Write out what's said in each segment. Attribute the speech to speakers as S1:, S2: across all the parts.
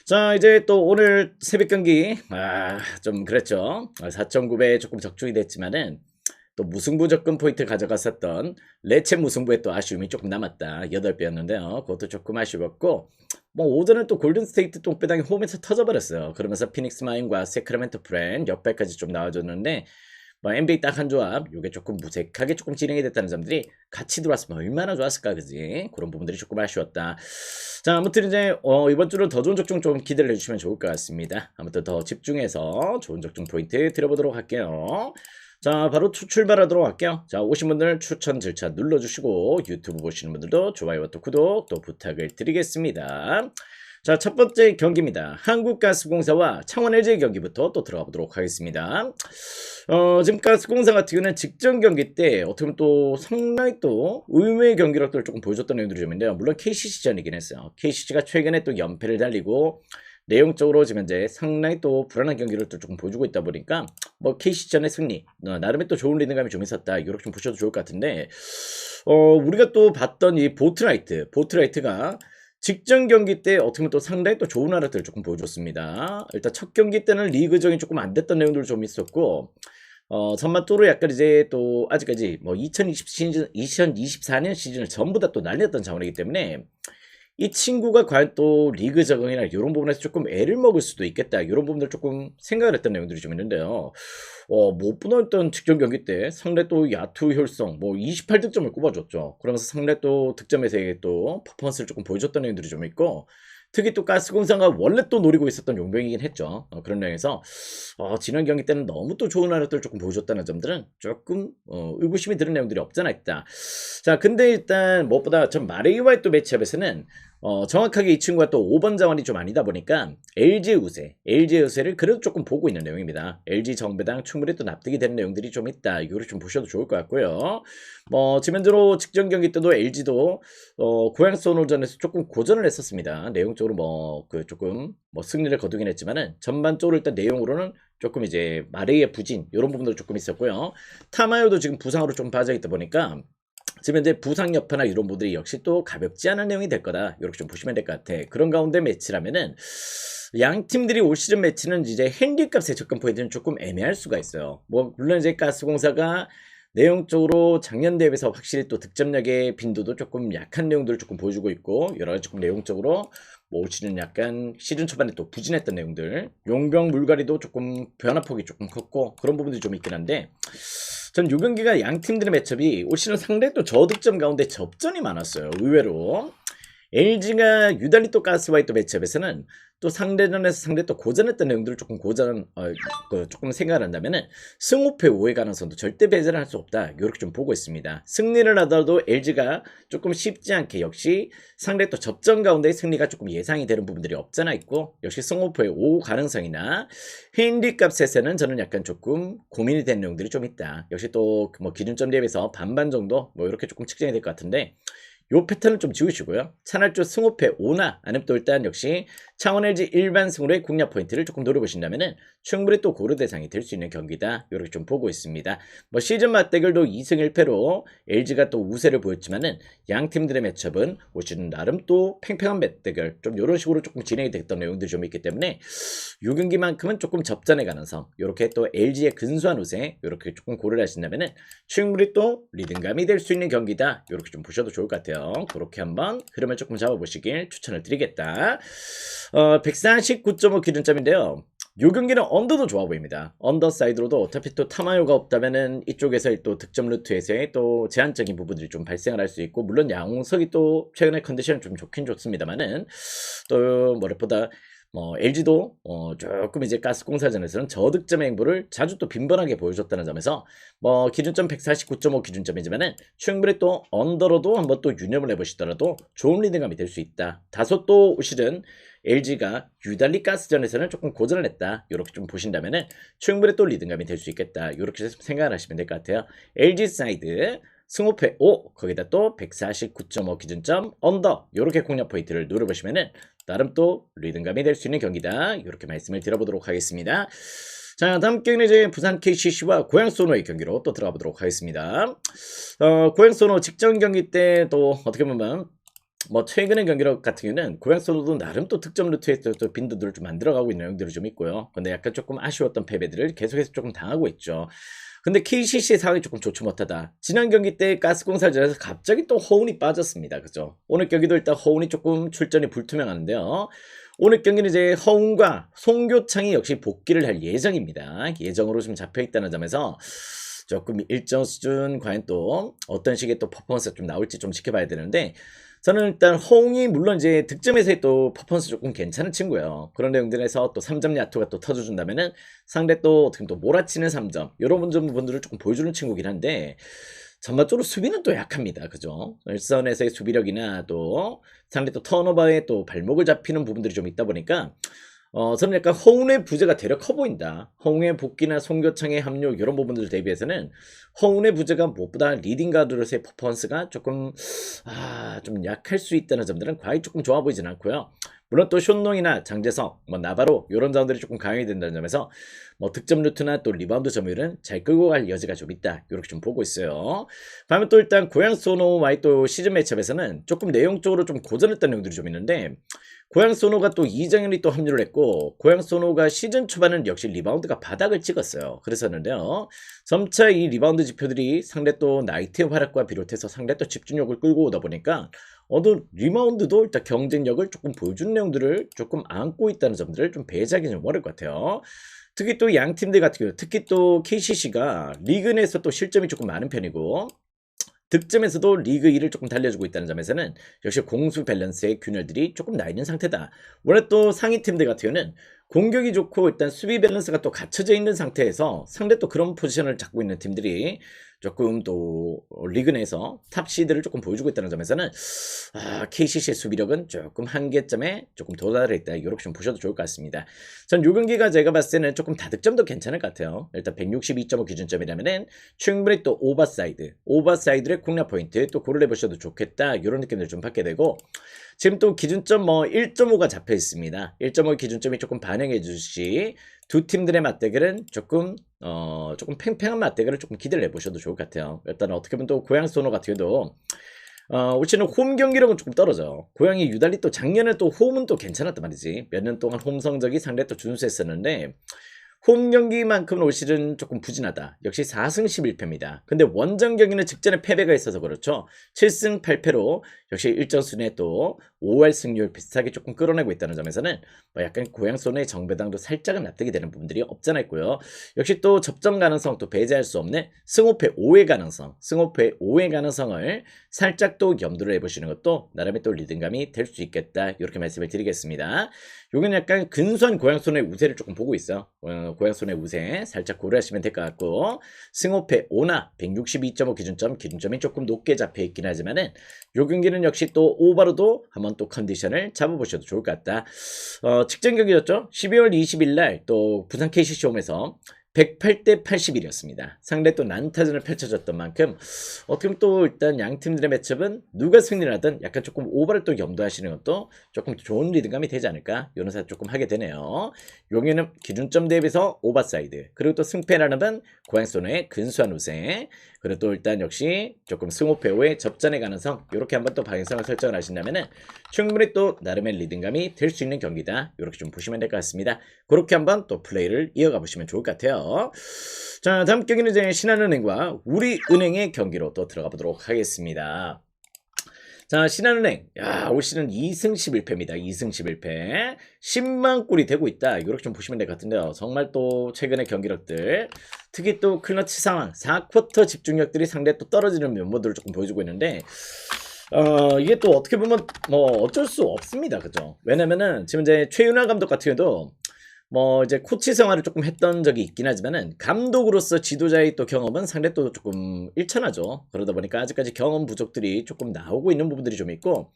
S1: 자, 이제 또 오늘 새벽 경기, 좀 그랬죠. 4.9배 조금 적중이 됐지만은, 또 무승부 접근 포인트 가져갔었던 레체 무승부에 또 아쉬움이 조금 남았다. 8배였는데요. 그것도 조금 아쉬웠고, 뭐, 오전은 또 골든스테이트 똥배당이 홈에서 터져버렸어요. 그러면서 피닉스 마인과 세크라멘토 프렌 역배까지 좀 나와줬는데, 뭐 NBA 딱 한 조합, 요게 조금 무색하게 조금 진행이 됐다는 점들이 같이 들어왔으면 얼마나 좋았을까, 그지? 그런 부분들이 조금 아쉬웠다. 자, 아무튼 이제 이번 주는 더 좋은 적중 좀 기대를 해주시면 좋을 것 같습니다. 아무튼 더 집중해서 좋은 적중 포인트 드려보도록 할게요. 자, 바로 출발하도록 할게요. 자, 오신 분들 추천 절차 눌러주시고 유튜브 보시는 분들도 좋아요와 또 구독 또 부탁을 드리겠습니다. 자, 첫 번째 경기입니다. 한국가스공사와 창원 LG 경기부터 또 들어가 보도록 하겠습니다. 지금 가스공사 같은 경우는 직전 경기 때 어떻게 보면 또 상당히 또 의외의 경기력들을 조금 보여줬던 내용들이 좀 있는데요. 물론 KCC전이긴 했어요. KCC가 최근에 또 연패를 달리고 내용적으로 지금 이제 상당히 또 불안한 경기를 또 조금 보여주고 있다 보니까 뭐 KCC전의 승리 나름의 또 좋은 리듬감이 좀 있었다. 이렇게 좀 보셔도 좋을 것 같은데 우리가 또 봤던 이 보트라이트가 직전 경기 때 어떻게 보면 또 상당히 또 좋은 활약들을 조금 보여줬습니다. 일단 첫 경기 때는 리그적인 조금 안 됐던 내용들도 좀 있었고, 전반적으로 약간 이제 또 아직까지 뭐 2024년 시즌을 전부 다 또 날렸던 자원이기 때문에 이 친구가 과연 또 리그 적응이나 이런 부분에서 조금 애를 먹을 수도 있겠다. 이런 부분들 조금 생각을 했던 내용들이 좀 있는데요. 무엇보다 일단 직전 경기 때 상대 또 야투 효율성 뭐 28득점을 꼽아줬죠. 그러면서 상대 또 득점에서의 또 퍼포먼스를 조금 보여줬던 내용들이 좀 있고, 특히 또 가스공사가 원래 또 노리고 있었던 용병이긴 했죠. 그런 내용에서 지난 경기 때는 너무 또 좋은 활약들을 조금 보여줬다는 점들은 조금 의구심이 드는 내용들이 없잖아 있다. 자, 근데 일단 무엇보다 전 마레이와의 또 매치업에서는 정확하게 이 친구가 또 5번 자원이 좀 아니다 보니까 LG 우세를 그래도 조금 보고 있는 내용입니다. LG 정배당 충분히 또 납득이 되는 내용들이 좀 있다. 이거를 좀 보셔도 좋을 것 같고요. 뭐 지금 현재로 직전 경기 때도 LG도 고양 소노전에서 조금 고전을 했었습니다. 내용적으로 뭐 그 조금 뭐 승리를 거두긴 했지만은 전반적으로 일단 내용으로는 조금 이제 마레이의 부진 이런 부분도 조금 있었고요. 타마요도 지금 부상으로 좀 빠져 있다 보니까 지금 이제 부상 여파나 이런 부분들이 역시 또 가볍지 않은 내용이 될 거다. 이렇게 좀 보시면 될 것 같아. 그런 가운데 매치라면은 양 팀들이 올 시즌 매치는 이제 핸디값의 접근 포인트는 조금 애매할 수가 있어요. 뭐 물론 이제 가스공사가 내용적으로 작년 대회에서 확실히 또 득점력의 빈도도 조금 약한 내용들을 조금 보여주고 있고, 여러 가지 조금 내용적으로 뭐 올 시즌 약간 시즌 초반에 또 부진했던 내용들, 용병 물갈이도 조금 변화폭이 조금 컸고 그런 부분들이 좀 있긴 한데, 전 요 경기가 양 팀들의 매첩이 올 시즌 상당히 또 저득점 가운데 접전이 많았어요. 의외로 LG가 유달리 또 가스와의 또 매치업에서는 또 상대전에서 상대 또 고전했던 내용들을 조금 조금 생각을 한다면은 승호패 5의 가능성도 절대 배제를 할 수 없다. 이렇게 좀 보고 있습니다. 승리를 하더라도 LG가 조금 쉽지 않게 역시 상대 또 접전 가운데 승리가 조금 예상이 되는 부분들이 없잖아 있고, 역시 승호패 5 가능성이나 핸디값에서는 저는 약간 조금 고민이 되는 내용들이 좀 있다. 역시 또 뭐 기준점 대비해서 반반 정도 뭐 이렇게 조금 측정이 될 것 같은데, 요 패턴을 좀 지우시고요. 차날조 승호패 5나 아니면 또 일단 역시 창원 LG 일반 승으로의 공략 포인트를 조금 노려보신다면은 충분히 또 고려 대상이 될 수 있는 경기다. 이렇게 좀 보고 있습니다. 뭐 시즌 맞대결도 2승 1패로 LG가 또 우세를 보였지만은 양 팀들의 매첩은 올 시즌 나름 또 팽팽한 맞대결 좀 이런 식으로 조금 진행이 됐던 내용들이 좀 있기 때문에 요 경기만큼은 조금 접전의 가능성, 이렇게 또 LG의 근소한 우세 이렇게 조금 고려를 하신다면은 충분히 또 리듬감이 될 수 있는 경기다. 이렇게 좀 보셔도 좋을 것 같아요. 그렇게 한번 흐름을 조금 잡아보시길 추천을 드리겠다. 149.5 기준점인데요. 요 경기는 언더도 좋아 보입니다. 언더 사이드로도 어차피 또 타마요가 없다면은 이쪽에서의 또 득점 루트에서의 또 제한적인 부분들이 좀 발생을 할 수 있고, 물론 양홍석이 또 최근에 컨디션이 좀 좋긴 좋습니다만은 또 무엇보다 뭐 LG도 조금 이제 가스공사전에서는 저득점의 행보를 자주 또 빈번하게 보여줬다는 점에서 뭐 기준점 149.5 기준점이지만은 충분히 또 언더로도 한번 또 유념을 해보시더라도 좋은 리딩감이 될 수 있다. 다소 또 실은 LG가 유달리 가스전에서는 조금 고전을 했다. 이렇게 좀 보신다면은 충분히 또 리딩감이 될 수 있겠다. 이렇게 생각을 하시면 될 것 같아요. LG 사이드 승호패 5 거기다 또 149.5 기준점 언더 이렇게 공략 포인트를 누려보시면은 나름 또 리듬감이 될 수 있는 경기다. 이렇게 말씀을 드려보도록 하겠습니다. 자, 다음 경기는 이제 부산 KCC와 고양 소노의 경기로 또 들어가 보도록 하겠습니다. 고양 소노 직전 경기 때 또 어떻게 보면 뭐 최근의 경기력 같은 경우는 고양 소노도 나름 또 득점 루트에서 또 빈도들을 좀 만들어가고 있는 내용들이 좀 있고요. 근데 약간 조금 아쉬웠던 패배들을 계속해서 조금 당하고 있죠. 근데 KCC의 상황이 조금 좋지 못하다. 지난 경기 때 가스공사전에서 갑자기 또 허운이 빠졌습니다. 그죠? 오늘 경기도 일단 허운이 조금 출전이 불투명한데요. 오늘 경기는 이제 허운과 송교창이 역시 복귀를 할 예정입니다. 예정으로 지금 잡혀 있다는 점에서 조금 일정 수준 과연 또 어떤 식의 또 퍼포먼스가 좀 나올지 좀 지켜봐야 되는데, 저는 일단 허웅이 물론 이제 득점에서의 또 퍼포먼스 조금 괜찮은 친구예요. 그런 내용들에서 또 3점 야투가 또 터져준다면은 상대 또 어떻게 또 몰아치는 3점 이런 부분들을 조금 보여주는 친구긴 한데, 전반적으로 수비는 또 약합니다. 그죠? 일선에서의 수비력이나 또 상대 또 턴오버에 또 발목을 잡히는 부분들이 좀 있다 보니까 저는 약간 허운의 부재가 되려 커 보인다. 허운의 복귀나 송교창의 합류 이런 부분들 대비해서는 허운의 부재가 무엇보다 리딩 가드로서의 퍼포먼스가 조금 좀 약할 수 있다는 점들은 과히 조금 좋아 보이진 않고요. 물론 또 션농이나 장재성, 뭐 나바로 이런 자원들이 조금 강해야 된다는 점에서 뭐 득점 루트나 또 리바운드 점유율은 잘 끌고 갈 여지가 좀 있다. 이렇게 좀 보고 있어요. 다음에 또 일단 고양 소노와의 또 시즌 매치업에서는 조금 내용적으로 좀 고전했던 내용들이 좀 있는데, 고양 소노가 또 이정현이 또 합류를 했고, 고양 소노가 시즌 초반은 역시 리바운드가 바닥을 찍었어요. 그랬었는데요. 점차 이 리바운드 지표들이 상대 또 나이트의 활약과 비롯해서 상대 또 집중력을 끌고 오다 보니까 또 리바운드도 일단 경쟁력을 조금 보여주는 내용들을 조금 안고 있다는 점들을 좀 배제하기 좀 어려울 것 같아요. 특히 또 양 팀들 같은 경우, 특히 또 KCC가 리그 내에서 또 실점이 조금 많은 편이고, 득점에서도 리그 1을 조금 달려주고 있다는 점에서는 역시 공수 밸런스의 균열들이 조금 나 있는 상태다. 원래 또 상위 팀들 같은 경우는 공격이 좋고 일단 수비 밸런스가 또 갖춰져 있는 상태에서 상대 또 그런 포지션을 잡고 있는 팀들이 조금 또 리그 내에서 탑 시드를 조금 보여주고 있다는 점에서는 KCC의 수비력은 조금 한계점에 조금 도달해 있다. 이렇게 좀 보셔도 좋을 것 같습니다. 전 요 경기가 제가 봤을 때는 조금 다득점도 괜찮을 것 같아요. 일단 162.5 기준점이라면은 충분히 또 오버사이드의 콩나 포인트 또 고를 해보셔도 좋겠다. 이런 느낌을 좀 받게 되고, 지금 또 기준점 뭐 1.5가 잡혀 있습니다. 1.5 기준점이 조금 반영해 주시 두 팀들의 맞대결은 조금 팽팽한 맞대결을 조금 기대를 해보셔도 좋을 것 같아요. 일단 어떻게 보면 또 고양 소노 같은 경우도 우치는 홈 경기력은 조금 떨어져. 고양이 유달리 또 작년에 또 홈은 또 괜찮았단 말이지. 몇 년 동안 홈 성적이 상대 또 준수했었는데 홈 경기만큼은 올 시즌 조금 부진하다. 역시 4승 11패입니다. 근데 원정 경기는 직전에 패배가 있어서 그렇죠. 7승 8패로 역시 일정 순위에 또 5할 승률 비슷하게 조금 끌어내고 있다는 점에서는 뭐 약간 고양 소노의 정배당도 살짝은 납득이 되는 부분들이 없잖아 있고요. 역시 또 접점 가능성 또 배제할 수 없는 승호패 5회 가능성을 살짝 또 염두를 해보시는 것도 나름의 또 리듬감이 될 수 있겠다. 이렇게 말씀을 드리겠습니다. 여기는 약간 근소한 고양 소노의 우세를 조금 보고 있어요. 고양 소노의 우세 살짝 고려하시면 될 것 같고, 승호패 5나 162.5 기준점이 조금 높게 잡혀 있긴 하지만은 요 경기는 역시 또 오바로도 한번 또 컨디션을 잡아보셔도 좋을 것 같다. 직전 경기였죠. 12월 20일 날 또 부산 KCC 홈에서 108대 81이었습니다. 상대 또 난타전을 펼쳐줬던 만큼 어떻게 보면 또 일단 양 팀들의 매첩은 누가 승리를 하든 약간 조금 오버를 또 염두하시는 것도 조금 좋은 리듬감이 되지 않을까 이런 생각 조금 하게 되네요. 용에는 기준점 대비해서 오버사이드, 그리고 또 승패라는 건 고양소노의 근소한 우세, 그리고 또 일단 역시 조금 승호패호의 접전의 가능성, 이렇게 한번 또 방향성을 설정을 하신다면은 충분히 또 나름의 리듬감이 될 수 있는 경기다. 이렇게 좀 보시면 될 것 같습니다. 그렇게 한번 또 플레이를 이어가 보시면 좋을 것 같아요. 자, 다음 경기는 이제 신한은행과 우리은행의 경기로 또 들어가 보도록 하겠습니다. 자, 신한은행, 올 시즌 2승 11패입니다. 2승 11패. 10만 골이 되고 있다. 이렇게 좀 보시면 될 것 같은데요. 정말 또 최근의 경기력들, 특히 또 클러치 상황, 4쿼터 집중력들이 상대 또 떨어지는 면모들을 조금 보여주고 있는데, 이게 또 어떻게 보면 뭐 어쩔 수 없습니다. 그죠? 왜냐면은 지금 이제 최윤아 감독 같은 경우도 뭐 이제 코치 생활을 조금 했던 적이 있긴 하지만은 감독으로서 지도자의 또 경험은 상대 또 조금 일천하죠. 그러다 보니까 아직까지 경험 부족들이 조금 나오고 있는 부분들이 좀 있고,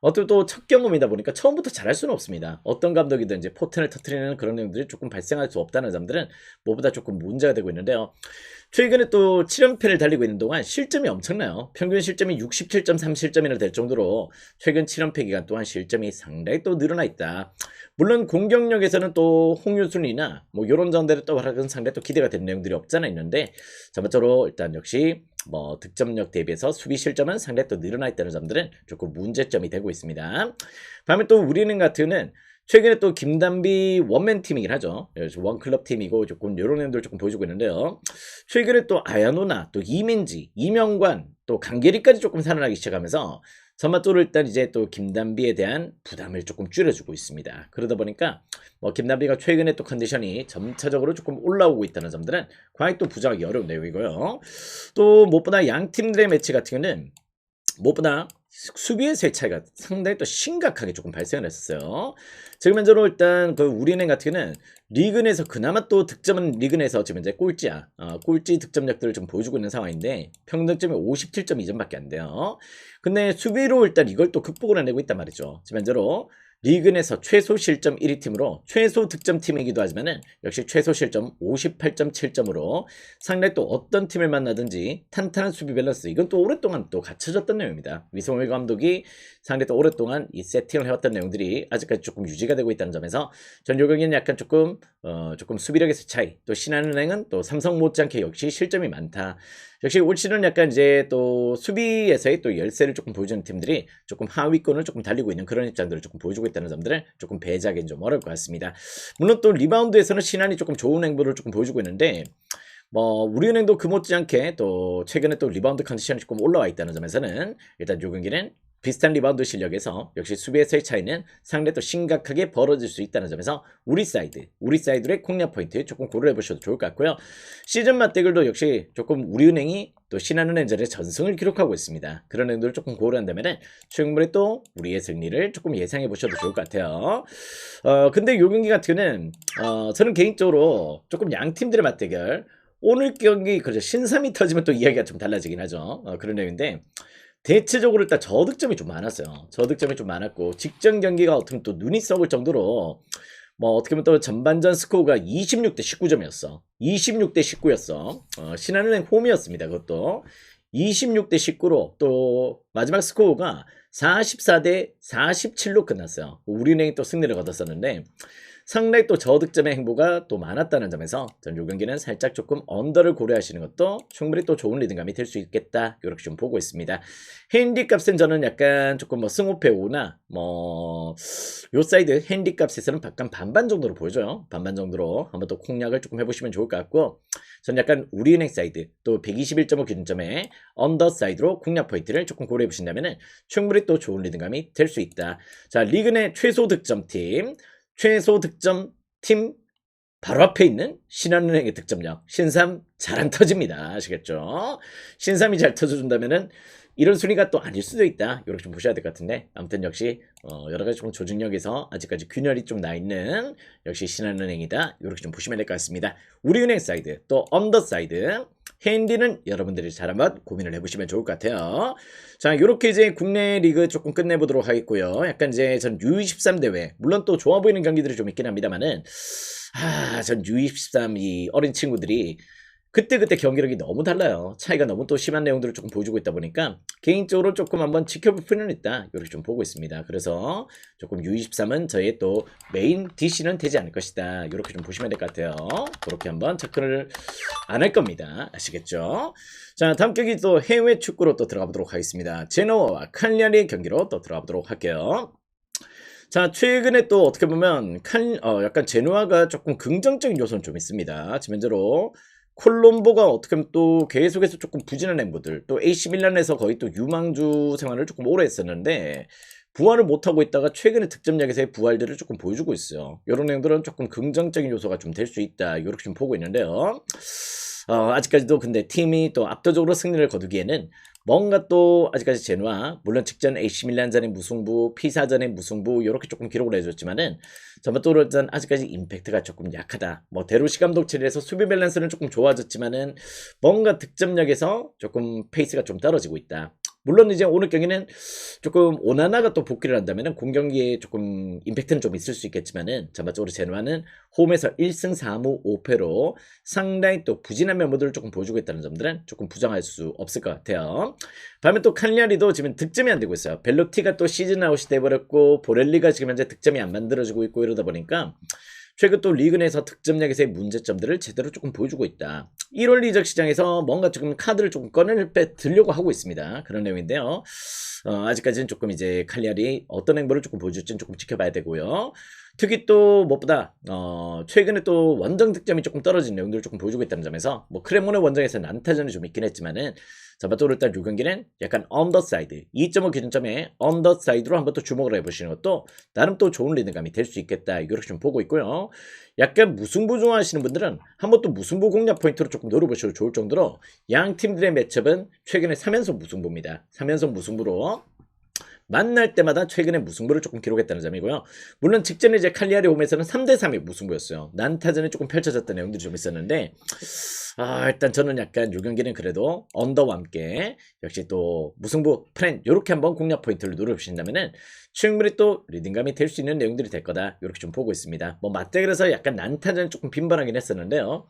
S1: 어떻게 또 첫 경험이다 보니까 처음부터 잘할 수는 없습니다. 어떤 감독이든 이제 포텐을 터트리는 그런 내용들이 조금 발생할 수 없다는 점들은 뭐보다 조금 문제가 되고 있는데요. 최근에 또 7연패를 달리고 있는 동안 실점이 엄청나요. 평균 실점이 67.3실점이나 될 정도로 최근 7연패 기간 동안 실점이 상당히 또 늘어나 있다. 물론 공격력에서는 또 홍유순이나 뭐 요런 점들을 또 활약은 상당히 또 기대가 되는 내용들이 없잖아 있는데, 전반적으로 일단 역시 뭐 득점력 대비해서 수비 실점은 상당히 또 늘어나 있다는 점들은 조금 문제점이 되고 있습니다. 반면 또 우리은행 같은 경우는 최근에 또 김단비 원맨 팀이긴 하죠. 원클럽 팀이고 조금 이런 내용들을 조금 보여주고 있는데요. 최근에 또 아야노나 또 이민지, 이명관 또 강계리까지 조금 살아나기 시작하면서 전반적으로 일단 이제 또 김단비에 대한 부담을 조금 줄여주고 있습니다. 그러다 보니까 뭐 김단비가 최근에 또 컨디션이 점차적으로 조금 올라오고 있다는 점들은 과연 또 부정하기 어려운 내용이고요. 또 무엇보다 양 팀들의 매치 같은 경우는 무엇보다 수비에서의 차이가 상당히 또 심각하게 조금 발생을 했었어요. 지금 현재로 일단 그 우리은행 같은 경우는 리그 내에서 그나마 또 득점은 리그 내에서 지금 이제 꼴찌야. 꼴찌 득점력들을 좀 보여주고 있는 상황인데 평균점이 57.2점밖에 안 돼요. 근데 수비로 일단 이걸 또 극복을 해내고 있단 말이죠. 지금 현재로 리그 내에서 최소 실점 1위 팀으로 최소 득점 팀이기도 하지만은 역시 최소 실점 58.7점으로 상당히 또 어떤 팀을 만나든지 탄탄한 수비 밸런스, 이건 또 오랫동안 또 갖춰졌던 내용입니다. 위성일 감독이 상당히 또 오랫동안 이 세팅을 해왔던 내용들이 아직까지 조금 유지가 되고 있다는 점에서 전 요경기는 약간 조금 수비력에서 차이, 또 신한은행은 또 삼성 못지않게 역시 실점이 많다. 역시 올 시즌은 약간 이제 또 수비에서의 또 열세를 조금 보여주는 팀들이 조금 하위권을 조금 달리고 있는 그런 입장들을 조금 보여주고 있다는 점들을 조금 배제하기는 좀 어려울 것 같습니다. 물론 또 리바운드에서는 신한이 조금 좋은 행보를 조금 보여주고 있는데 뭐 우리은행도 그 못지않게 또 최근에 또 리바운드 컨디션이 조금 올라와 있다는 점에서는 일단 요 경기는 비슷한 리바운드 실력에서 역시 수비에서의 차이는 상당히 또 심각하게 벌어질 수 있다는 점에서 우리 사이드의 공략 포인트 조금 고려해 보셔도 좋을 것 같고요. 시즌 맞대결도 역시 조금 우리은행이 또 신한은행전에 전승을 기록하고 있습니다. 그런 내용들을 조금 고려한다면 충분히 또 우리의 승리를 조금 예상해 보셔도 좋을 것 같아요. 근데 요 경기 같은 경우는 저는 개인적으로 조금 양 팀들의 맞대결, 오늘 경기 그렇죠, 신삼이 터지면 또 이야기가 좀 달라지긴 하죠. 그런 내용인데 대체적으로 일단 저득점이 좀 많았어요. 저득점이 좀 많았고 직전 경기가 어떻게 보면 또 눈이 썩을 정도로 뭐 어떻게 보면 또 전반전 스코어가 26대 19점이었어. 26대 19였어. 신한은행 홈이었습니다. 그것도 26대 19로 또 마지막 스코어가 44대 47로 끝났어요. 우리은행이 또 승리를 거뒀었는데 상당히 또 저득점의 행보가 또 많았다는 점에서 전 요 경기는 살짝 조금 언더를 고려하시는 것도 충분히 또 좋은 리듬감이 될 수 있겠다, 이렇게 좀 보고 있습니다. 핸디값은 저는 약간 조금 뭐 승호패 5나 뭐 요 사이드 핸디값에서는 약간 반반 정도로 보여줘요. 반반 정도로 한번 또 공략을 조금 해보시면 좋을 것 같고, 전 약간 우리은행 사이드 또 121.5 기준점에 언더 사이드로 공략 포인트를 조금 고려해 보신다면 충분히 또 좋은 리듬감이 될 수 있다. 자, 리그 내 최소 득점팀, 최소 득점 팀 바로 앞에 있는 신한은행의 득점력, 신삼 잘 안 터집니다. 아시겠죠? 신삼이 잘 터져준다면은 이런 순위가 또 아닐 수도 있다, 이렇게 좀 보셔야 될 것 같은데, 아무튼 역시 여러 가지 좀 조직력에서 아직까지 균열이 좀 나 있는 역시 신한은행이다, 이렇게 좀 보시면 될 것 같습니다. 우리은행 사이드 또 언더 사이드 핸디는 여러분들이 잘 한번 고민을 해보시면 좋을 것 같아요. 자, 이렇게 이제 국내 리그 조금 끝내보도록 하겠고요. 약간 이제 전 U23 대회, 물론 또 좋아 보이는 경기들이 좀 있긴 합니다만은 전 U23 이 어린 친구들이 그때그때 경기력이 너무 달라요. 차이가 너무 또 심한 내용들을 조금 보여주고 있다 보니까 개인적으로 조금 한번 지켜볼 필요는 있다, 이렇게 좀 보고 있습니다. 그래서 조금 U23은 저의 또 메인 DC는 되지 않을 것이다, 이렇게 좀 보시면 될 것 같아요. 그렇게 한번 접근을 안 할 겁니다. 아시겠죠? 자, 다음 경기 또 해외 축구로 또 들어가 보도록 하겠습니다. 제노아와 칼리아리 경기로 또 들어가 보도록 할게요. 자, 최근에 또 어떻게 보면 약간 제노아가 조금 긍정적인 요소는 좀 있습니다. 지금 현재로 콜롬보가 어떻게 보면 또 계속해서 조금 부진한 행보들, 또 AC 밀란에서 거의 또 유망주 생활을 조금 오래 했었는데 부활을 못하고 있다가 최근에 득점력에서의 부활들을 조금 보여주고 있어요. 이런 내용들은 조금 긍정적인 요소가 좀 될 수 있다, 이렇게 좀 보고 있는데요. 아직까지도 근데 팀이 또 압도적으로 승리를 거두기에는 뭔가 또 아직까지 제노아, 물론 직전 AC 밀란전의 무승부, 피사전의 무승부 이렇게 조금 기록을 해줬지만은 전반적으로 일단 아직까지 임팩트가 조금 약하다. 뭐 데로시 감독 체제에서 수비 밸런스는 조금 좋아졌지만은 뭔가 득점력에서 조금 페이스가 좀 떨어지고 있다. 물론 이제 오늘 경기는 조금 오나나가 또 복귀를 한다면은 공격기에 조금 임팩트는 좀 있을 수 있겠지만은 전반적으로 제노아는 홈에서 1승 4무 5패로 상당히 또 부진한 면모들을 조금 보여주고 있다는 점들은 조금 부정할 수 없을 것 같아요. 반면 또 칼리아리도 지금 득점이 안 되고 있어요. 벨로티가 또 시즌 아웃이 돼버렸고 보렐리가 지금 현재 득점이 안 만들어지고 있고 이러다 보니까 최근 또 리그 내에서 득점력에서의 문제점들을 제대로 조금 보여주고 있다. 1월 이적 시장에서 뭔가 조금 카드를 조금 들려고 하고 있습니다. 그런 내용인데요. 아직까지는 조금 이제 칼리아리 어떤 행보를 조금 보여줄지는 조금 지켜봐야 되고요. 특히 또 무엇보다 최근에 또 원정 득점이 조금 떨어진 내용들을 조금 보여주고 있다는 점에서 뭐 크레모네 원정에서는 안타전이 좀 있긴 했지만은 자바토로 일단 요 경기는 약간 언더사이드 2.5 기준점에 언더사이드로 한번 또 주목을 해보시는 것도 나름 또 좋은 리듬감이 될 수 있겠다 이렇게 좀 보고 있고요. 약간 무승부 좋아하시는 분들은 한번 또 무승부 공략 포인트로 조금 노려보셔도 좋을 정도로 양 팀들의 매첩은 최근에 3연속 무승부입니다. 3연속 무승부로 만날 때마다 최근에 무승부를 조금 기록했다는 점이고요. 물론 직전에 이제 칼리아리 홈에서는 3대3의 무승부였어요. 난타전이 조금 펼쳐졌던 내용들이 좀 있었는데 일단 저는 약간 요 경기는 그래도 언더와 함께 역시 또 무승부 프렌 요렇게 한번 공략 포인트를 노려보신다면은 충분히 또 리딩감이 될 수 있는 내용들이 될 거다 이렇게 좀 보고 있습니다. 뭐 맞대결에서 약간 난타전이 조금 빈번하긴 했었는데요.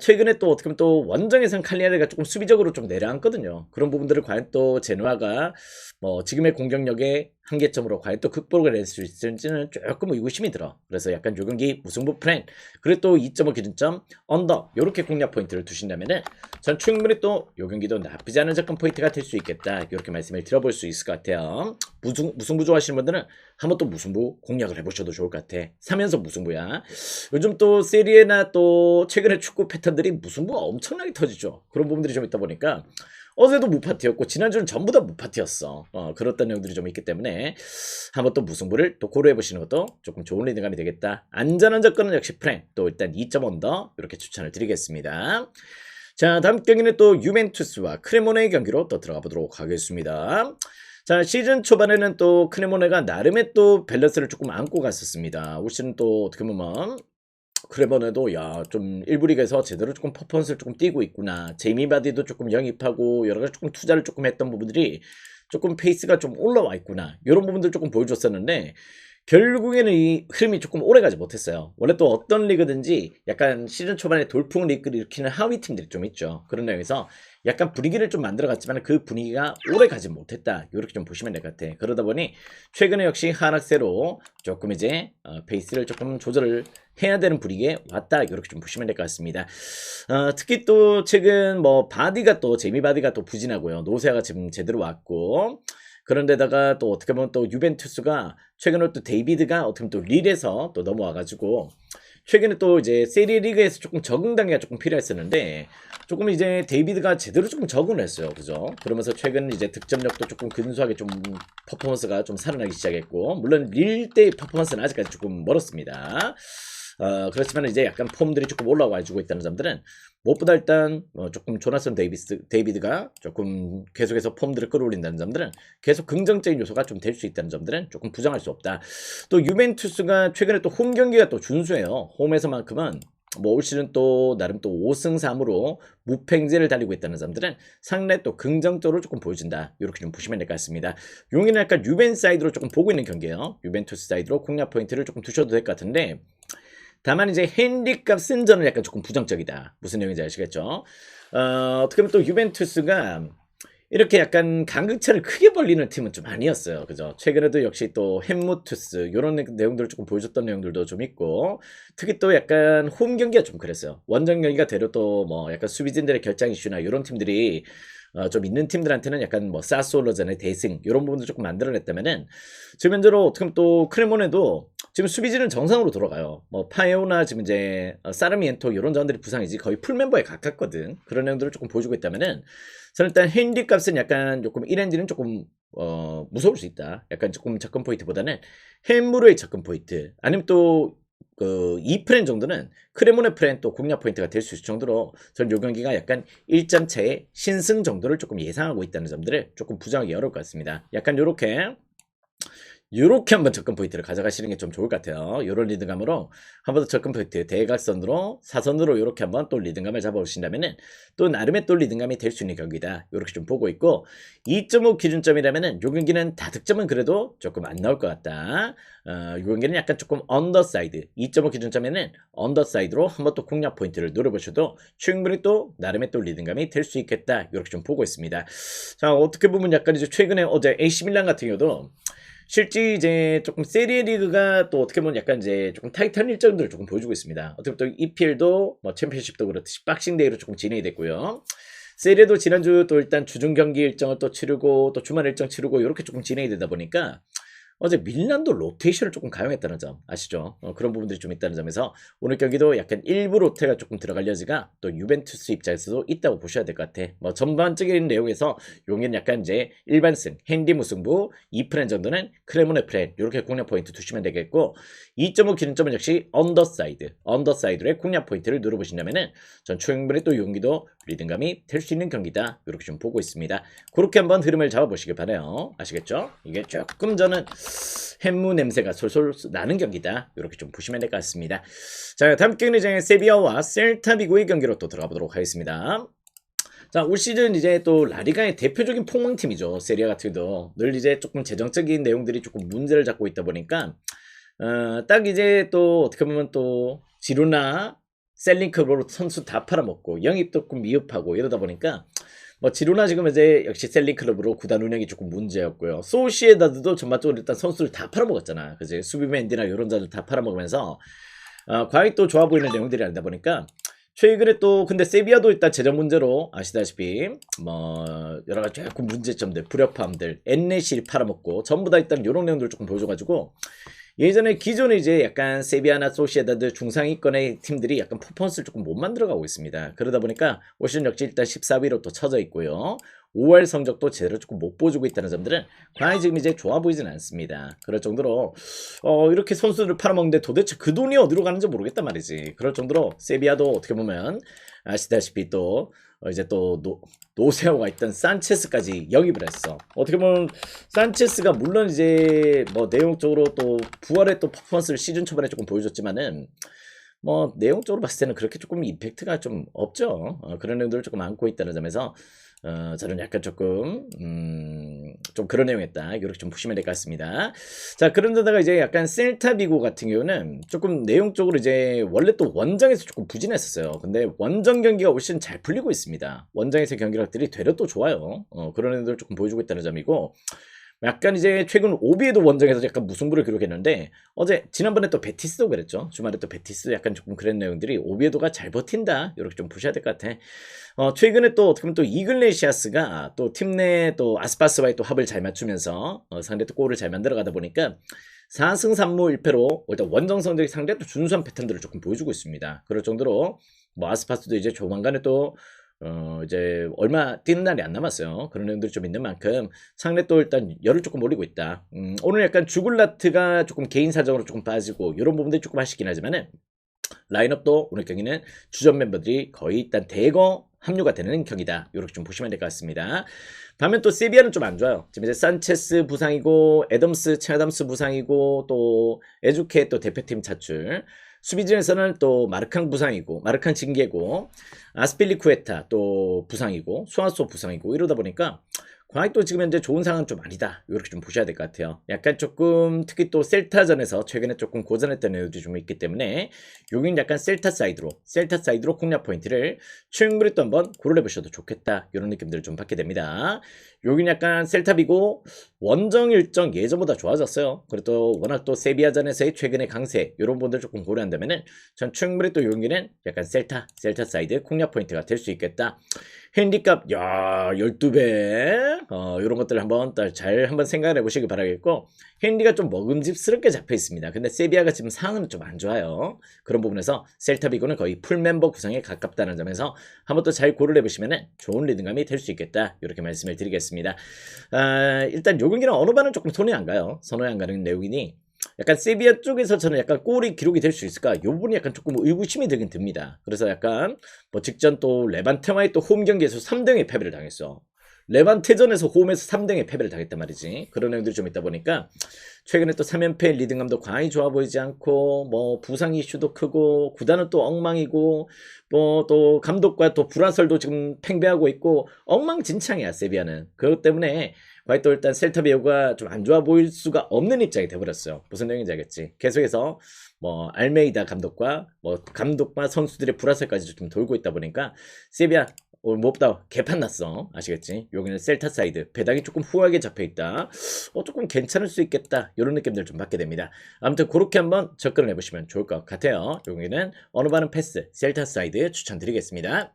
S1: 최근에 또 어떻게 보면 또 원정에선 칼리아리가 조금 수비적으로 좀 내려앉거든요. 그런 부분들을 과연 또 제노아가 뭐 지금의 공격력의 한계점으로 과연 또 극복을 낼 수 있을지는 조금 의구심이 들어. 그래서 약간 요 경기 무승부 프렌 그리고 또 2.5 기준점 언더 요렇게 공략 포인트를 두신다면은 전 충분히 또 요 경기도 나쁘지 않은 접근 포인트가 될 수 있겠다 이렇게 말씀을 드려볼 수 있을 것 같아요. 무승부 좋아하시는 분들은 한번 또 무승부 공략을 해보셔도 좋을 것 같아. 3연속 무승부야. 요즘 또 세리에나 또 최근에 축구 패턴들이 무승부가 엄청나게 터지죠. 그런 부분들이 좀 있다 보니까 어제도 무파티였고 지난주는 전부 다 무파티였어. 그렇다는 내용들이 좀 있기 때문에 한번 또 무승부를 또 고려해 보시는 것도 조금 좋은 리딩감이 되겠다. 안전한 접근은 역시 프렌 또 일단 2점 언더 이렇게 추천을 드리겠습니다. 자, 다음 경기는 또 유벤투스와 크레모네의 경기로 또 들어가 보도록 하겠습니다. 자, 시즌 초반에는 또 크레모네가 나름의 또 밸런스를 조금 안고 갔었습니다. 올 시즌 또 어떻게 보면 크레모네도 야 좀 1부 리그에서 제대로 조금 퍼포먼스를 조금 띄고 있구나. 제이미 바디도 조금 영입하고 여러 가지 조금 투자를 조금 했던 부분들이 조금 페이스가 좀 올라와 있구나. 이런 부분들 조금 보여줬었는데 결국에는 이 흐름이 조금 오래가지 못했어요. 원래 또 어떤 리그든지 약간 시즌 초반에 돌풍을 일으키는 하위 팀들이 좀 있죠. 그런 내용에서 약간 분위기를 좀 만들어갔지만 그 분위기가 오래가지 못했다. 이렇게 좀 보시면 될 것 같아. 그러다 보니 최근에 역시 하락세로 조금 이제 페이스를 조금 조절을 해야 되는 분위기에 왔다. 이렇게 좀 보시면 될 것 같습니다. 특히 또 최근 뭐 바디가 또 제이미 바디가 또 부진하고요. 노세아가 지금 제대로 왔고 그런데다가 또 어떻게 보면 또 유벤투스가 최근에 또 데이비드가 어떻게 보면 또 릴에서 또 넘어와가지고 최근에 또 이제 세리리그에서 조금 적응 단계가 조금 필요했었는데 조금 이제 데이비드가 제대로 조금 적응을 했어요. 그죠? 그러면서 최근 이제 득점력도 조금 근소하게 좀 퍼포먼스가 좀 살아나기 시작했고 물론 릴 때의 퍼포먼스는 아직까지 조금 멀었습니다. 그렇지만 이제 약간 폼들이 조금 올라와주고 있다는 점들은 무엇보다 일단 조금 조나선 데이비드가 조금 계속해서 폼들을 끌어올린다는 점들은 계속 긍정적인 요소가 좀 될 수 있다는 점들은 조금 부정할 수 없다. 또 유벤투스가 최근에 또 홈 경기가 또 준수해요. 홈에서만큼은 뭐 올 시즌 또 나름 또 5승 3무로 무패행제를 달리고 있다는 점들은 상당히 또 긍정적으로 조금 보여준다. 이렇게 좀 보시면 될 것 같습니다. 용인은 약간 유벤 사이드로 조금 보고 있는 경기예요. 유벤투스 사이드로 공략 포인트를 조금 두셔도 될 것 같은데 다만 이제 핸디값 쓴 저는 약간 조금 부정적이다. 무슨 내용인지 아시겠죠? 어떻게 보면 또 유벤투스가 이렇게 약간 간극차를 크게 벌리는 팀은 좀 아니었어요. 그죠? 최근에도 역시 또 햄무투스 이런 내용들을 조금 보여줬던 내용들도 좀 있고 특히 또 약간 홈 경기가 좀 그랬어요. 원정 경기가 되려 또 뭐 약간 수비진들의 결장 이슈나 이런 팀들이 좀 있는 팀들한테는 약간 뭐 사스올로전의 대승 이런 부분도 조금 만들어냈다면은 지금 현재로 어떻게 보면 또 크레모네도 지금 수비진은 정상으로 돌아가요. 뭐 파에오나 지금 이제 사르미엔토 이런 자원들이 부상이지 거의 풀 멤버에 가깝거든. 그런 내용들을 조금 보여주고 있다면은 저는 일단 핸디 값은 약간 조금 1엔진은 조금 무서울 수 있다. 약간 조금 접근 포인트보다는 햄무르의 접근 포인트 아니면 또 그 2프렌 정도는 크레모네 프렌 또 공략 포인트가 될 수 있을 정도로 저는 요 경기가 약간 1점 차의 신승 정도를 조금 예상하고 있다는 점들을 조금 부정하기 어려울 것 같습니다. 약간 요렇게 한번 접근 포인트를 가져가시는 게 좀 좋을 것 같아요. 요런 리듬감으로 한번 더 접근 포인트 대각선으로 사선으로 요렇게 한번 또 리듬감을 잡아오신다면은 또 나름의 또 리듬감이 될 수 있는 경기다. 요렇게 좀 보고 있고 2.5 기준점이라면은 요 경기는 다득점은 그래도 조금 안 나올 것 같다. 요 경기는 약간 조금 언더사이드 2.5 기준점에는 언더사이드로 한번 또 공략 포인트를 노려보셔도 충분히 또 나름의 또 리듬감이 될 수 있겠다. 요렇게 좀 보고 있습니다. 자, 어떻게 보면 약간 이제 최근에 어제 AC 밀란 같은 경우도 실제 이제 조금 세리에 리그가 또 어떻게 보면 약간 이제 조금 타이트한 일정들을 조금 보여주고 있습니다. 어떻게 보면 또 EPL도 뭐 챔피언십도 그렇듯이 박싱데이로 조금 진행이 됐고요. 세리에도 지난주 또 일단 주중 경기 일정을 또 치르고 또 주말 일정 치르고 이렇게 조금 진행이 되다 보니까 어제 밀란도 로테이션을 조금 가용했다는 점 아시죠? 그런 부분들이 좀 있다는 점에서 오늘 경기도 약간 일부 로테가 조금 들어갈 여지가 또 유벤투스 입장에서도 있다고 보셔야 될 것 같아. 뭐 전반적인 내용에서 용인 약간 이제 일반승, 핸디 무승부, 2프렌 정도는 크레모네 프렌 이렇게 공략 포인트 두시면 되겠고 2.5 기준점은 역시 언더사이드의 공략 포인트를 누려보신다면은 전 충분히 또 용기도 리듬감이 될 수 있는 경기다 이렇게 좀 보고 있습니다. 그렇게 한번 흐름을 잡아보시길 바래요. 아시겠죠? 이게 조금 저는 햄무 냄새가 솔솔 나는 경기다 이렇게 좀 보시면 될 것 같습니다. 자, 다음 경기장의 세비야와 셀타비고의 경기로 또 들어가 보도록 하겠습니다. 자, 올 시즌 이제 또 라리가의 대표적인 폭망팀이죠. 세리아 같은 경우도 늘 이제 조금 재정적인 내용들이 조금 문제를 잡고 있다 보니까 딱 이제 또 어떻게 보면 또 지루나 셀링크로 선수 다 팔아먹고 영입도 조금 미흡하고 이러다 보니까 뭐 지루나 지금 이제 역시 셀링클럽으로 구단 운영이 조금 문제였고요. 소시에다드도 전반적으로 일단 선수를 다 팔아먹었잖아. 그지 수비맨디나 이런 자들 다 팔아먹으면서 과연 또 좋아 보이는 내용들이 아니다 보니까 최근에 또 근데 세비야도 일단 재정 문제로 아시다시피 뭐 여러 가지 조금 문제점들, 불협화음들, 엔네실이 팔아먹고 전부 다 일단 이런 내용들을 조금 보여줘가지고. 예전에 기존에 이제 약간 세비야나 소시에다드 중상위권의 팀들이 약간 퍼포먼스를 조금 못 만들어가고 있습니다. 그러다 보니까 올 시즌 역시 일단 14위로 또 쳐져 있고요. 5월 성적도 제대로 조금 못 보여주고 있다는 점들은 과연 지금 이제 좋아 보이진 않습니다. 그럴 정도로 이렇게 선수를 팔아먹는데 도대체 그 돈이 어디로 가는지 모르겠단 말이지. 그럴 정도로 세비야도 어떻게 보면 아시다시피 또 이제 또 노세오가 있던 산체스까지 영입을 했어. 어떻게 보면 산체스가 물론 이제 뭐 내용적으로 또 부활의 또 퍼포먼스를 시즌 초반에 조금 보여줬지만은 뭐 내용적으로 봤을 때는 그렇게 조금 임팩트가 좀 없죠. 그런 내용들을 조금 안고 있다는 점에서 저는 약간 조금 좀 그런 내용이었다 이렇게 좀 보시면 될 것 같습니다. 자, 그런데다가 이제 약간 셀타비고 같은 경우는 조금 내용적으로 이제 원래 또 원정에서 조금 부진했었어요. 근데 원정 경기가 훨씬 잘 풀리고 있습니다. 원정에서 경기력들이 되려 또 좋아요. 그런 애들 조금 보여주고 있다는 점이고 약간 이제 최근 오비에도 원정에서 약간 무승부를 기록했는데 어제 지난번에 또 베티스도 그랬죠. 주말에 또 베티스도 약간 조금 그런 내용들이 오비에도가 잘 버틴다 이렇게 좀 보셔야 될 것 같아. 최근에 또 어떻게 보면 또 이글레시아스가 또 팀 내 또 아스파스와의 또 합을 잘 맞추면서 상대 또 골을 잘 만들어 가다 보니까 4승 3무 1패로 일단 원정 성적이 상당히 또 준수한 패턴들을 조금 보여주고 있습니다. 그럴 정도로 뭐 아스파스도 이제 조만간에 또 이제 얼마 뛰는 날이 안 남았어요. 그런 내용들이 좀 있는 만큼 상대 또 일단 열을 조금 올리고 있다. 오늘 약간 주굴라트가 조금 개인 사정으로 조금 빠지고 이런 부분들이 조금 아쉽긴 하지만은 라인업도 오늘 경기는 주전 멤버들이 거의 일단 대거 합류가 되는 경기다. 이렇게 좀 보시면 될 것 같습니다. 반면 또 세비야는 좀 안 좋아요. 지금 이제 산체스 부상이고 체 아담스 부상이고 또 에주케 또 대표팀 차출. 수비진에서는 또 마르칸 징계고 아스필리쿠에타 또 부상이고 수아소 부상이고 이러다 보니까 과연 또 지금 현재 좋은 상황은 좀 아니다. 이렇게 좀 보셔야 될 것 같아요. 약간 조금 특히 또 셀타전에서 최근에 조금 고전했던 애들이 좀 있기 때문에 여긴 약간 셀타 사이드로 공략 포인트를 충분히 또 한번 고려해 보셔도 좋겠다. 이런 느낌들을 좀 받게 됩니다. 여긴 약간 셀타비고 원정 일정 예전보다 좋아졌어요. 그리고 또 워낙 또 세비야전에서의 최근의 강세 이런 분들 조금 고려한다면은 전 충분히 또 여기는 약간 셀타 사이드 공략 포인트가 될 수 있겠다. 핸디값 12배 이런 것들을 한번 잘 한번 생각해 보시기 바라겠고 핸디가 좀 먹음직스럽게 잡혀 있습니다. 근데 세비야가 지금 상황은 좀 안 좋아요. 그런 부분에서 셀타비고는 거의 풀멤버 구성에 가깝다는 점에서 한번 또 잘 고려해 보시면 좋은 리듬감이 될 수 있겠다 이렇게 말씀을 드리겠습니다. 일단 요 경기는 어느 반은 조금 손이 안 가는 내용이니 약간 세비야 쪽에서 저는 약간 골이 기록이 될 수 있을까? 이 부분이 약간 조금 의구심이 들긴 듭니다. 그래서 약간 뭐 직전 또 레반테와의 또 홈 경기에서 3등의 패배를 당했어. 레반테전에서 홈에서 3등의 패배를 당했단 말이지. 그런 내용들이 좀 있다 보니까 최근에 또 3연패 리듬감도 과히 좋아 보이지 않고 뭐 부상 이슈도 크고 구단은 또 엉망이고 뭐 또 감독과 또 불화설도 지금 팽배하고 있고 엉망진창이야 세비야는. 그렇기 때문에 과연 또 일단 셀타비고가 좀 안 좋아 보일 수가 없는 입장이 돼버렸어요. 무슨 내용인지 알겠지? 계속해서 뭐 알메이다 감독과 선수들의 불화설까지 좀 돌고 있다 보니까 세비야 무엇보다 개판 났어. 아시겠지? 여기는 셀타 사이드 배당이 조금 후하게 잡혀있다. 조금 괜찮을 수 있겠다. 이런 느낌들 좀 받게 됩니다. 아무튼 그렇게 한번 접근을 해보시면 좋을 것 같아요. 여기는 어느 반은 패스 셀타 사이드 추천드리겠습니다.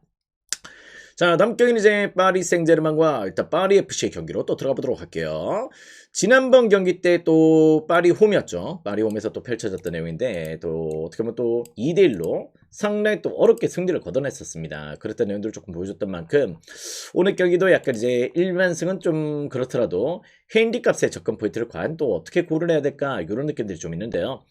S1: 자, 다음 경기는 이제 파리 생제르맹과 일단 파리 FC의 경기로 또 들어가 보도록 할게요. 지난번 경기 때 또 파리 홈이었죠. 파리 홈에서 또 펼쳐졌던 내용인데 또 어떻게 보면 또 2대1로 상당히 또 어렵게 승리를 거둬냈었습니다. 그랬던 내용들을 조금 보여줬던 만큼 오늘 경기도 약간 이제 1만승은 좀 그렇더라도 핸디값의 접근 포인트를 과연 또 어떻게 고려해야 될까 이런 느낌들이 좀 있는데요.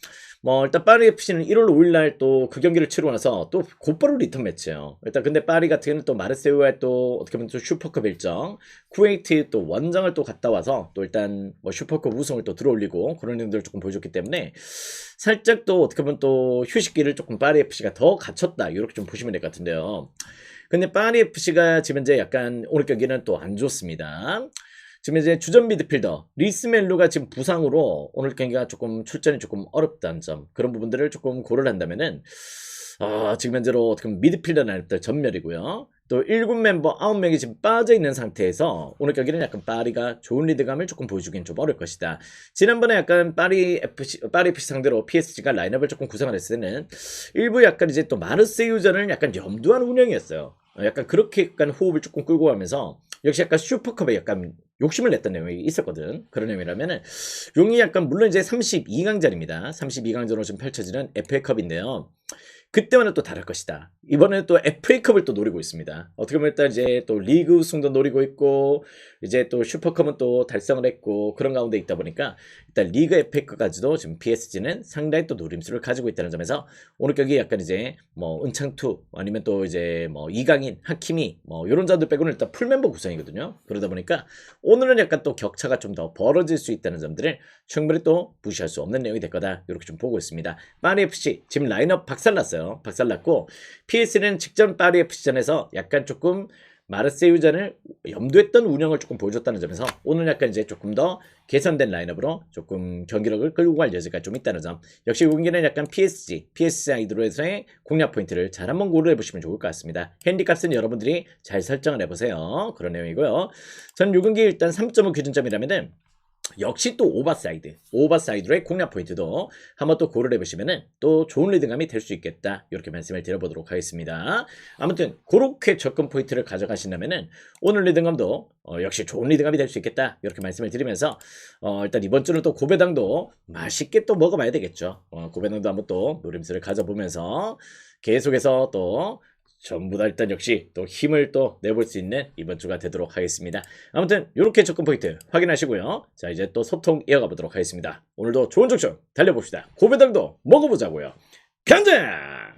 S1: 일단 파리 FC는 1월 5일날 또 그 경기를 치르고 나서 또 곧바로 리턴 매치예요. 일단 근데 파리 같은 경우는 또 마르세유의 또 어떻게 보면 또 슈퍼컵 일정, 쿠웨이트 또 원정을 또 갔다 와서 또 일단 뭐 슈퍼컵 우승을 또 들어올리고 그런 내용들을 조금 보여줬기 때문에 살짝 또 어떻게 보면 또 휴식기를 조금 파리 FC가 더 갖췄다 이렇게 좀 보시면 될 것 같은데요. 근데 파리 FC가 지금 이제 약간 오늘 경기는 또 안 좋습니다. 지금 이제 주전 미드필더 리스멜로가 지금 부상으로 오늘 경기가 조금 출전이 조금 어렵다는 점 그런 부분들을 조금 고려를 한다면은 지금 현재로 어떻게 보면 미드필더 라인업들 전멸이고요. 또 1군 멤버 9명이 지금 빠져있는 상태에서 오늘 경기는 약간 파리가 좋은 리드감을 조금 보여주기는 좀 어려울 것이다. 지난번에 약간 파리 FC 상대로 PSG가 라인업을 조금 구성을 했을 때는 일부 약간 이제 또 마르세유전을 약간 염두한 운영이었어요. 약간 그렇게 약간 호흡을 조금 끌고 가면서 역시 약간 슈퍼컵에 약간 욕심을 냈던 내용이 있었거든. 그런 내용이라면은 용이 약간 물론 이제 32강전입니다. 32강전으로 지금 펼쳐지는 FA컵인데요. 그때와는 또 다를 것이다. 이번에는 또 FA컵을 또 노리고 있습니다. 어떻게 보면 일단 이제 또 리그 우승도 노리고 있고 이제 또 슈퍼컵은 또 달성을 했고 그런 가운데 있다 보니까 일단 리그 FA컵까지도 지금 PSG는 상당히 또 노림수를 가지고 있다는 점에서 오늘 경기 약간 이제 뭐 은창투 아니면 또 이제 뭐 이강인, 하키미 뭐 이런 자들 빼고는 일단 풀멤버 구성이거든요. 그러다 보니까 오늘은 약간 또 격차가 좀 더 벌어질 수 있다는 점들을 충분히 또 무시할 수 없는 내용이 될 거다. 이렇게 좀 보고 있습니다. 파리 FC 지금 라인업 박살났어요. 박살났고 PS는 직전 파리 FC전에서 약간 조금 마르세유전을 염두했던 운영을 조금 보여줬다는 점에서 오늘 약간 이제 조금 더 개선된 라인업으로 조금 경기력을 끌고 갈 여지가 좀 있다는 점. 역시 이 경기는 약간 PSG 사이드로 해서의 공략 포인트를 잘 한번 고려해 보시면 좋을 것 같습니다. 핸디값은 여러분들이 잘 설정을 해보세요. 그런 내용이고요. 저는 이 경기 일단 3.5 기준점이라면은 역시 또 오버사이드로의 공략 포인트도 한번 또 고려해 보시면은 또 좋은 리드감이 될 수 있겠다 이렇게 말씀을 드려보도록 하겠습니다. 아무튼 그렇게 접근 포인트를 가져가신다면은 오늘 리드감도 역시 좋은 리드감이 될 수 있겠다 이렇게 말씀을 드리면서 일단 이번 주는 또 고배당도 맛있게 또 먹어봐야 되겠죠. 고배당도 한번 또 노림수를 가져보면서 계속해서 또 전부 다 일단 역시 또 힘을 또 내볼 수 있는 이번 주가 되도록 하겠습니다. 아무튼 이렇게 접근 포인트 확인하시고요. 자 이제 또 소통 이어가 보도록 하겠습니다. 오늘도 좋은 적중 달려봅시다. 고배당도 먹어보자고요. 간다!